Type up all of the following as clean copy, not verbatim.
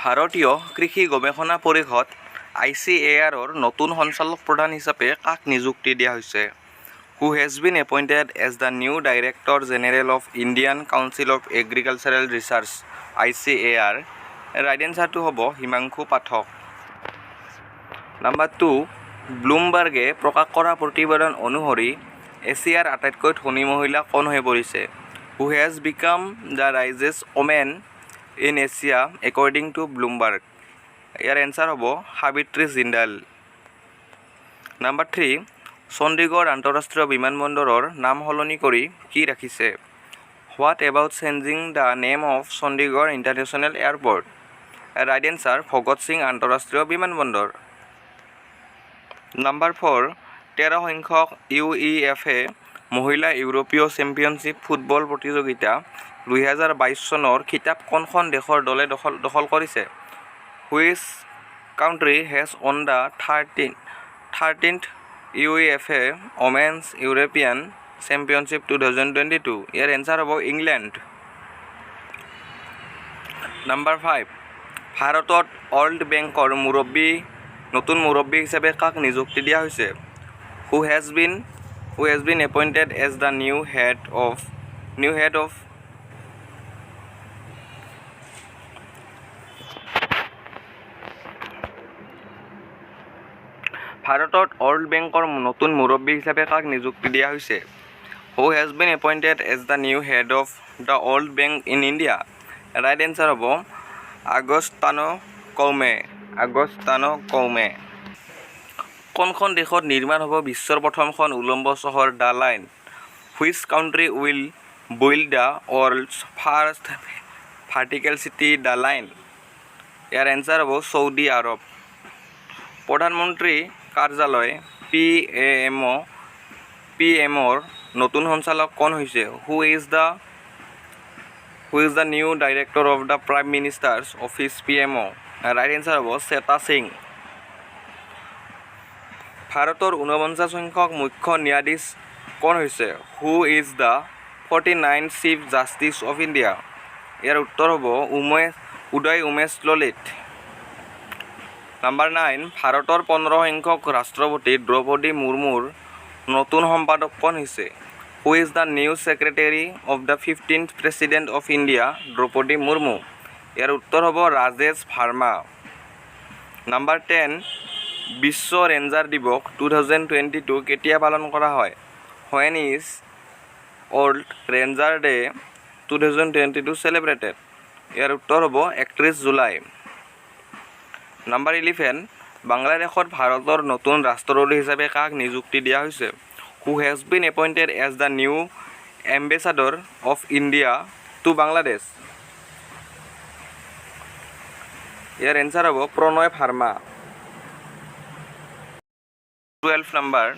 ভাৰতীয় কৃষি গৱেষণা পৰিষদ ICAR-ৰ নতুন সঞ্চালক প্ৰধান হিচাপে কাক নিযুক্তি দিয়া হৈছে? Who has been appointed as the new Director General of Indian Council of Agricultural Research ICAR? Right এনচাৰটো হ'ব হিমাংশু পাঠক। নাম্বাৰ 2, ব্লুমবাৰ্গে প্ৰকাশ কৰা প্ৰতিবেদন অনুসৰি এছিয়াৰ আটাইতকৈ ধনী মহিলা কোন হৈ পৰিছে? Who has become the richest woman in Asia according to Bloomberg? Year answer হ'ব সাবিত্ৰী জিন্দাল। নাম্বাৰ 3, চণ্ডীগড় আন্তঃৰাষ্ট্ৰীয় বিমানবন্দৰৰ নাম সলনি কৰি কি ৰাখিছে? What about changing the name of Chandigarh International Airport? Right answer Bhagat Singh আন্তঃৰাষ্ট্ৰীয় বিমানবন্দৰ। নাম্বাৰ 4, 13 সংখ্যক UEFA মহিলা ইউৰোপীয় চেম্পিয়নশ্বিপ ফুটবল প্ৰতিযোগিতা 2022 চনৰ খিতাপ কোনখন দেশৰ দলে দখল কৰিছে? Which country has won the 13th UEFA Women's European Championship 2022? Year answer হ'ব ইংলেণ্ড। নাম্বাৰ 5, ভাৰতত ৱৰ্ল্ড বেংকৰ নতুন মুৰব্বী হিচাপে কাক নিযুক্তি দিয়া হৈছে? Who has been appointed as the new head of ভাৰতত ৱৰ্ল্ড বেংকৰ নতুন মুৰব্বী হিচাপে কাক নিযুক্তি দিয়া হৈছে? Who has been appointed as the new head of the World Bank in India? Right answer হ'ব আগস্তানো কৌমে। কোনখন দেশত নিৰ্মাণ হ'ব বিশ্বৰ প্ৰথমখন উলম্ব চহৰ the line? Which country will build the world's first vertical city the line? Year answer হ'ব চৌদি আৰব। প্ৰধানমন্ত্ৰী কাৰ্যালয় PMৰ নতুন সঞ্চালক কোন হৈছে? Who is the new director of the Prime Minister's Office PMO? Right answer হ'ব শ্বেতা সিং। ভাৰতৰ 49 সংখ্যক মুখ্য ন্যায়াধীশ কোন হৈছে? Who is the 49th Chief Justice of India? ইয়াৰ উত্তৰ হ'ব উদয় উমেশ ললিত। নাম্বাৰ 9, ভাৰতৰ 15 সংখ্যক ৰাষ্ট্ৰপতি দ্ৰৌপদী মুৰ্মুৰ নতুন সম্পাদক কোন হৈছে? Who is the new Secretary of the 15th President of India Draupadi Murmu? ইয়াৰ উত্তৰ হ'ব ৰাজেশ ভাৰ্মা। নাম্বাৰ 10, বিশ্ব ৰেঞ্জাৰ দিৱস 2022 কেতিয়া পালন কৰা হয়? When is World Ranger Day 2022 celebrated? ইয়াৰ উত্তৰ হ'ব 31 জুলাই। নাম্বাৰ 11, বাংলাদেশত ভাৰতৰ নতুন ৰাষ্ট্ৰদূত হিচাপে কাক নিযুক্তি দিয়া হৈছে? Who has been appointed as the new Ambassador of India to Bangladesh? ইয়াৰ এনচাৰ হ'ব প্ৰণয় ভাৰ্মা। 12 নম্বৰ,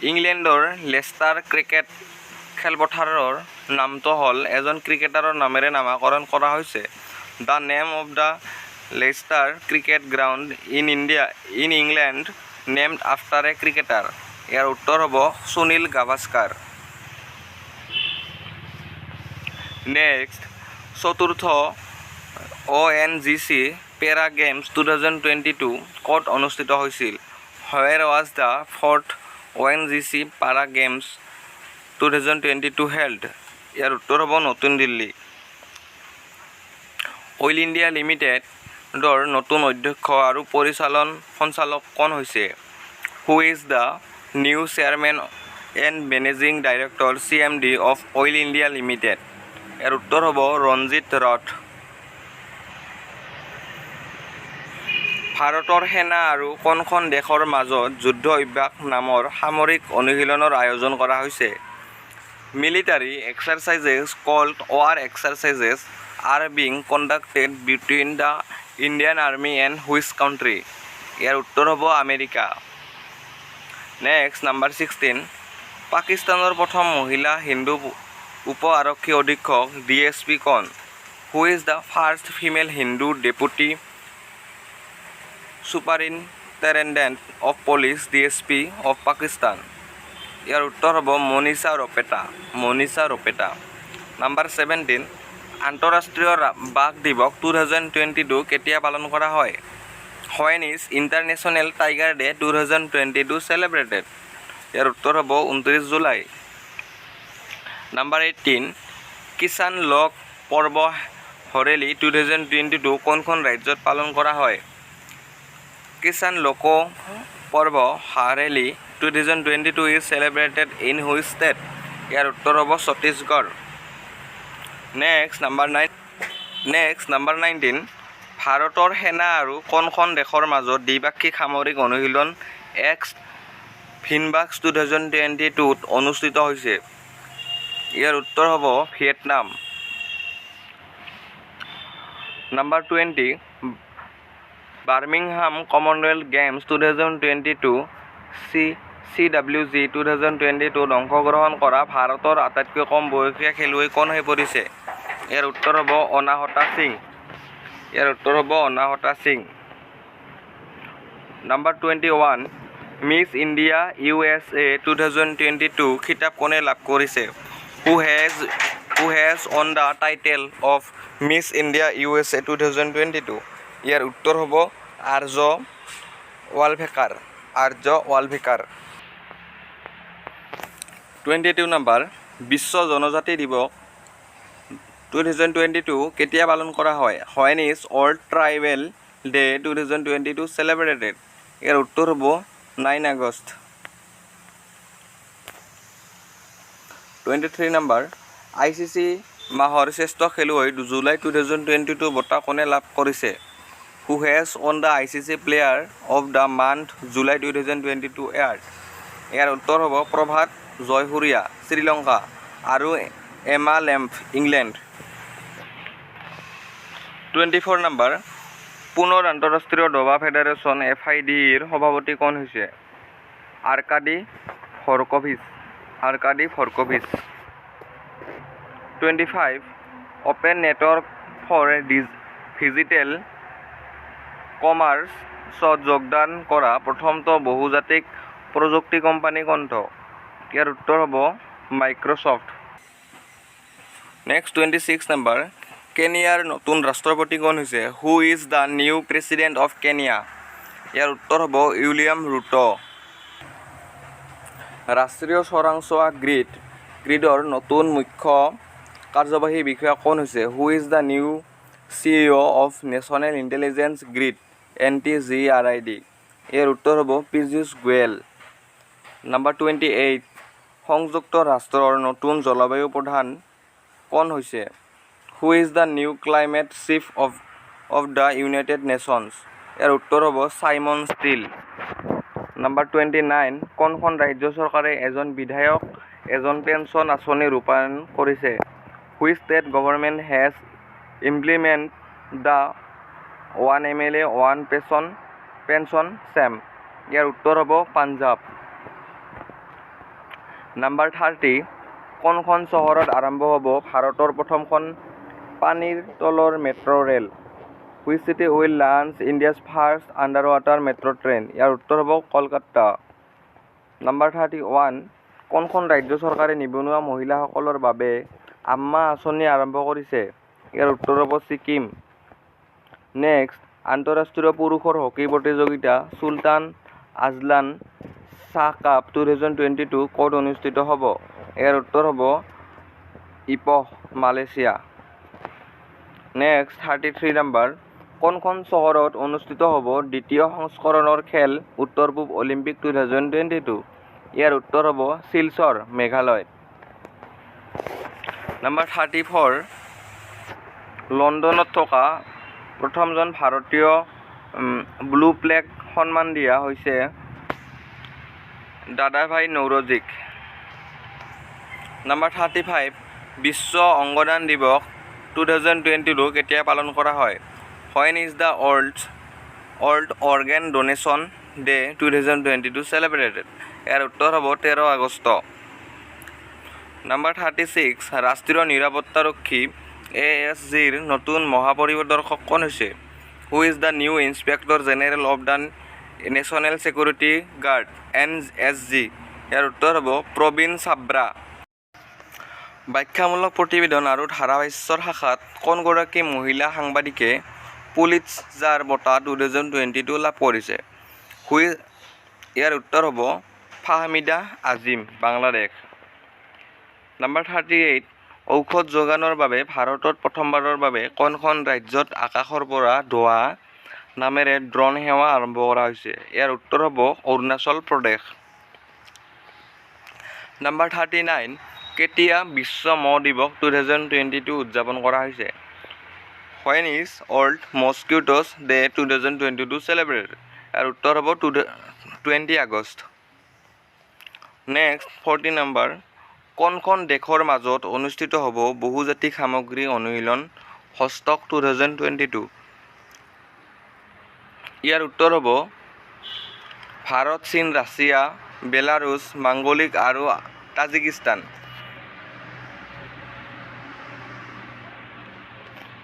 ইংলেণ্ডৰ লেষ্টাৰ ক্ৰিকেট খেলপথাৰৰ নামটো হ'ল এজন ক্ৰিকেটাৰৰ নামেৰে নামাকৰণ কৰা হৈছে। The name of the Leicester cricket ground in England named after a cricketer. ইয়াৰ উত্তৰ হ'ব সুনীল গাভাস্কাৰ। নেক্সট, চতুৰ্থ ONGC পেৰা গেমছ 2022 ক'ত অনুষ্ঠিত হৈছিল? Where was the 4th ONGC Para Games 2022 held? ইয়াৰ উত্তৰ হ'ব নতুন দিল্লী। অইল ইণ্ডিয়া লিমিটেডৰ নতুন অধ্যক্ষ আৰু পৰিচালন সঞ্চালক কোন হৈছে? Who is the new Chairman and Managing Director CMD of Oil India Limited? ইয়াৰ উত্তৰ হ'ব ৰঞ্জিত ৰথ। ভাৰতৰ সেনা আৰু কোনখন দেশৰ মাজত যুদ্ধ অভ্যাস নামৰ সামৰিক অনুশীলনৰ আয়োজন কৰা হৈছে? Military exercises called war exercises are being conducted between the Indian Army and which country? ইয়াৰ উত্তৰ হ'ব আমেৰিকা। নেক্সট, নাম্বাৰ 16, পাকিস্তানৰ প্ৰথম মহিলা হিন্দু উপ আৰক্ষী অধীক্ষক DSP কোন? Who is the first female Hindu Deputy Superintendent of Police DSP of Pakistan? ইয়াৰ উত্তৰ হ'ব মনীষা ৰপেটা। নাম্বাৰ 17, আন্তঃৰাষ্ট্ৰীয় বাঘ দিৱস 2022 কেতিয়া পালন কৰা হয়? When is International Tiger Day 2022 celebrated? ইয়াৰ উত্তৰ হ'ব 29 জুলাই। নাম্বাৰ 18 কিষাণ লোক পৰ্ব হৰেলি 2022 কোনখন ৰাজ্যত পালন কৰা হয়? কিষাণ লোক পৰ্ব হৰেলি 2022 is celebrated in which state? ইয়াৰ উত্তৰ হ'ব ছত্তীশগড়। নেক্সট নাম্বাৰ 19 ভাৰতৰ সেনা আৰু কোনখন দেশৰ মাজত দ্বিপাক্ষিক সামৰিক অনুশীলন ফিনবাক্স 2022 অনুষ্ঠিত হৈছে? ইয়াৰ উত্তৰ হ'ব Vietnam. Number 20 Birmingham Commonwealth games 2022 CWG 2022 অংশগ্ৰহণ কৰা ভাৰতৰ আটাইতকৈ কম বয়সীয়া খেলুৱৈ কোন হৈ পৰিছে? ইয়াৰ উত্তৰ হ'ব Anahata Singh. Number 21 miss India USA 2022 খিতাপ কোনে লাভ কৰিছে? Who has won the title of Miss India USA 2022? ইয়াৰ উত্তৰ হ'ব আৰ্য ৱালভেকাৰ। 22 নম্বৰ বিশ্ব জনজাতি দিৱস 2022 কেতিয়া পালন কৰা হয়? When is World Tribal Day 2022 celebrated? ইয়াৰ উত্তৰ হ'ব 9 আগষ্ট। 23 নম্বৰ ICC মাহৰ শ্ৰেষ্ঠ খেলুৱৈ জুলাই 2022 বঁটা কোনে লাভ কৰিছে? Who has won the ICC Player of the Month July 2022 award? ইয়াৰ উত্তৰ হ'ব প্ৰভাত জয়সূৰিয়া শ্ৰীলংকা আৰু এমা লেম্প ইংলেণ্ড। 24 নম্বৰ পুনৰ আন্তঃৰাষ্ট্ৰীয় দবা ফেডাৰেশ্যন FIDৰ সভাপতি কোন হৈছে? আৰ্কাডি ফৰকোভিচ। 25 অপেন নেটৱৰ্ক ফৰ ডিজিটেল কমাৰ্চত যোগদান কৰা প্ৰথমটো বহুজাতিক প্ৰযুক্তি কোম্পানী কোনটো? ইয়াৰ উত্তৰ হ'ব মাইক্ৰ'ছফ্ট। নেক্সট 26 নম্বৰ কেনিয়াৰ নতুন ৰাষ্ট্ৰপতি কোন হৈছে? Who is the new president of Kenya? ইয়াৰ উত্তৰ হ'ব উইলিয়াম ৰুটো। ৰাষ্ট্ৰীয় চোৰাংচোৱা গ্ৰীডৰ নতুন মুখ্য কাৰ্যবাহী বিষয়া কোন হৈছে? Who is the new CEO of national intelligence grid NTGRID? ইয়াৰ উত্তৰ হ'ব পীযূষ গোৱেল। নাম্বাৰ 28 সংযুক্ত ৰাষ্ট্ৰৰ নতুন জলবায়ু প্ৰধান কোন হৈছে? Who is the new climate chief of the United Nations? ইয়াৰ উত্তৰ হ'ব চাইমন ষ্টিল। নাম্বাৰ 29 কোনখন ৰাজ্য চৰকাৰে এজন বিধায়ক এজন পেঞ্চন আঁচনি ৰূপায়ণ কৰিছে? Which state government has implement the 1 MLA 1 pension scheme? ইয়াৰ উত্তৰ হ'ব পাঞ্জাৱ। নাম্বাৰ 30 কোনখন চহৰত আৰম্ভ হ'ব ভাৰতৰ প্ৰথমখন পানীৰ তলৰ metro' rail? Which city will launch India's first under water metro' train? ইয়াৰ উত্তৰ হ'ব কলকাতা। নাম্বাৰ 31 কোনখন ৰাজ্য চৰকাৰে নিবনুৱা মহিলাসকলৰ বাবে আম্মা আঁচনি আৰম্ভ কৰিছে? ইয়াৰ উত্তৰ হ'ব ছিকিম। নেক্সট আন্তঃৰাষ্ট্ৰীয় পুৰুষৰ হকী প্ৰতিযোগিতা চুলতান আজলান শ্বাহ কাপ 2022 ক'ত অনুষ্ঠিত হ'ব? ইয়াৰ উত্তৰ হ'ব ইপহ মালয়েছিয়া। নেক্সট 33 নম্বৰ কোনখন চহৰত অনুষ্ঠিত হ'ব দ্বিতীয় সংস্কৰণৰ খেল উত্তৰ পূব অলিম্পিক 2022? ইয়াৰ উত্তৰ হ'ব শিলচৰ মেঘালয়। নাম্বাৰ 34 লণ্ডনত থকা প্ৰথমজন ভাৰতীয় ব্লু প্লেক সন্মান দিয়া হৈছে দাদাভাই নৌৰোজীক। নাম্বাৰ 35 বিশ্ব অংগদান দিৱস 2022 কেতিয়া পালন কৰা হয়? When is the World Organ Donation Day 2022 celebrated? ইয়াৰ উত্তৰ হ'ব 13 আগষ্ট। নাম্বাৰ 36 ৰাষ্ট্ৰীয় নিৰাপত্তাৰক্ষী ASGৰ নতুন মহাপৰিদৰ্শক কোন হৈছে? Who is the new inspector general of the national security guard NSG? ইয়াৰ উত্তৰ হ'ব প্ৰবীণ চাব্ৰা। ব্যাখ্যামূলক প্ৰতিবেদন আৰু ধাৰাভাষ্যৰ শাখাত কোনগৰাকী মহিলা সাংবাদিকে পুলিটজাৰ বঁটা 2022 লাভ কৰিছে? ইয়াৰ উত্তৰ হ'ব ফাহমিদা আজিম, বাংলাদেশ। নম্বৰ 38, ঔষধ যোগানৰ বাবে ভাৰতত প্ৰথমবাৰৰ বাবে কোনখন ৰাজ্যত আকাশৰ পৰা ধোঁৱা নামেৰে ড্ৰোন সেৱা আৰম্ভ কৰা হৈছে? ইয়াৰ উত্তৰ হ'ব অৰুণাচল প্ৰদেশ। নম্বৰ 39, কেতিয়া বিশ্ব মহ দিৱস 2022 উদযাপন কৰা হৈছে? When is World Mosquitoes Day 2022 celebrated? ইয়াৰ উত্তৰ হ'ব 20 আগষ্ট। নেক্সট 40 নম্বৰ, কোনখন দেশৰ মাজত অনুষ্ঠিত হ'ব বহুজাতিক সামগ্ৰী অনুশীলন হষ্টক 2022? ইয়াৰ উত্তৰ হ'ব ভাৰত, চীন, ৰাছিয়া, বেলাৰুছ, মাংগোলিক আৰু তাজিকিস্তান।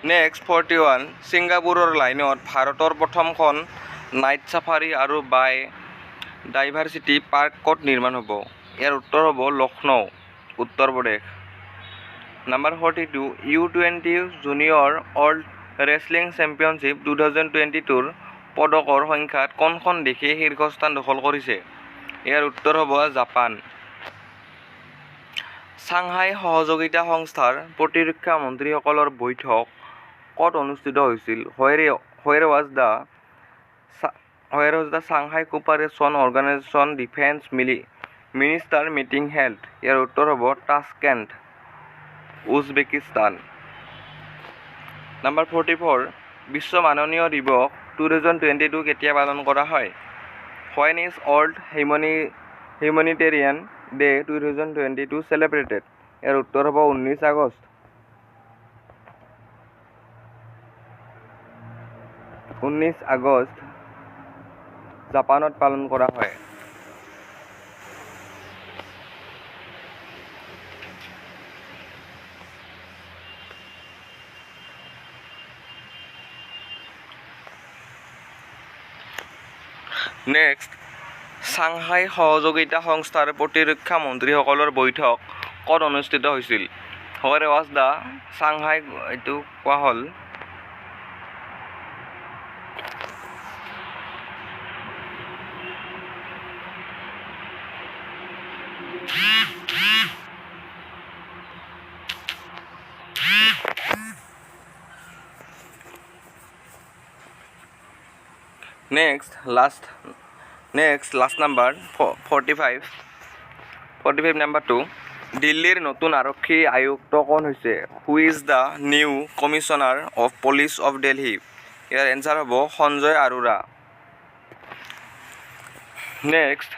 নেক্সট 41, ছিংগাপুৰৰ লাইনত ভাৰতৰ প্ৰথমখন নাইট ছাফাৰী আৰু বাই ডাইভাৰ্চিটি পাৰ্ক ক'ত নিৰ্মাণ হ'ব? ইয়াৰ উত্তৰ হ'ব Lucknow, Uttar Pradesh. Number 42, U20 junior world wrestling championship 2022ৰ পদকৰ সংখ্যাত কোনখন দেশে শীৰ্ষস্থান দখল কৰিছে? ইয়াৰ উত্তৰ হ'ব জাপান। চাংহাই সহযোগিতা সংস্থাৰ প্ৰতিৰক্ষা মন্ত্ৰীসকলৰ বৈঠক ক'ত অনুষ্ঠিত হৈছিল? Where was the Shanghai Cooperation Organization Defense Minister meeting held? ইয়াৰ উত্তৰ হ'ব টাস্কেণ্ট, উজবেকিস্তান। নম্বৰ 44, বিশ্ব মাননীয় দিৱস 2022 কেতিয়া পালন কৰা হয়? When is World Humanitarian Day 2022 celebrated? ইয়াৰ উত্তৰ হ'ব 19 আগষ্ট। 19 আগষ্ট জাপানত পালন কৰা হয়। নেক্সট, চাংহাই সহযোগিতা সংস্থাৰ প্ৰতিৰক্ষা মন্ত্ৰীসকলৰ বৈঠক ক'ত অনুষ্ঠিত হৈছিল? Where was the Shanghai এইটো কোৱা হ'ল নেক্সট লাষ্ট নাম্বাৰ 45 নাম্বাৰ 2, দিল্লীৰ নতুন আৰক্ষী আয়ুক্ত কোন হৈছে? Who is the new commissioner of police of Delhi? Year answer হ'ব সঞ্জয় আৰোৰা। নেক্সট,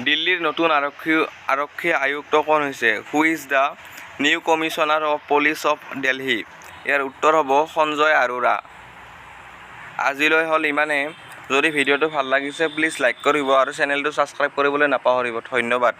দিল্লীৰ নতুন আৰক্ষী আয়ুক্ত কোন হৈছে? Who is the new commissioner of police of Delhi? ইয়াৰ উত্তৰ হ'ব সঞ্জয় আৰোৰা। আজিলৈ হ'ল ইমানে। যদি ভিডিঅ'টো ভাল লাগিছে প্লিজ লাইক কৰিব আৰু চেনেলটো ছাবস্ক্ৰাইব কৰিবলৈ নাপাহৰিব। ধন্যবাদ।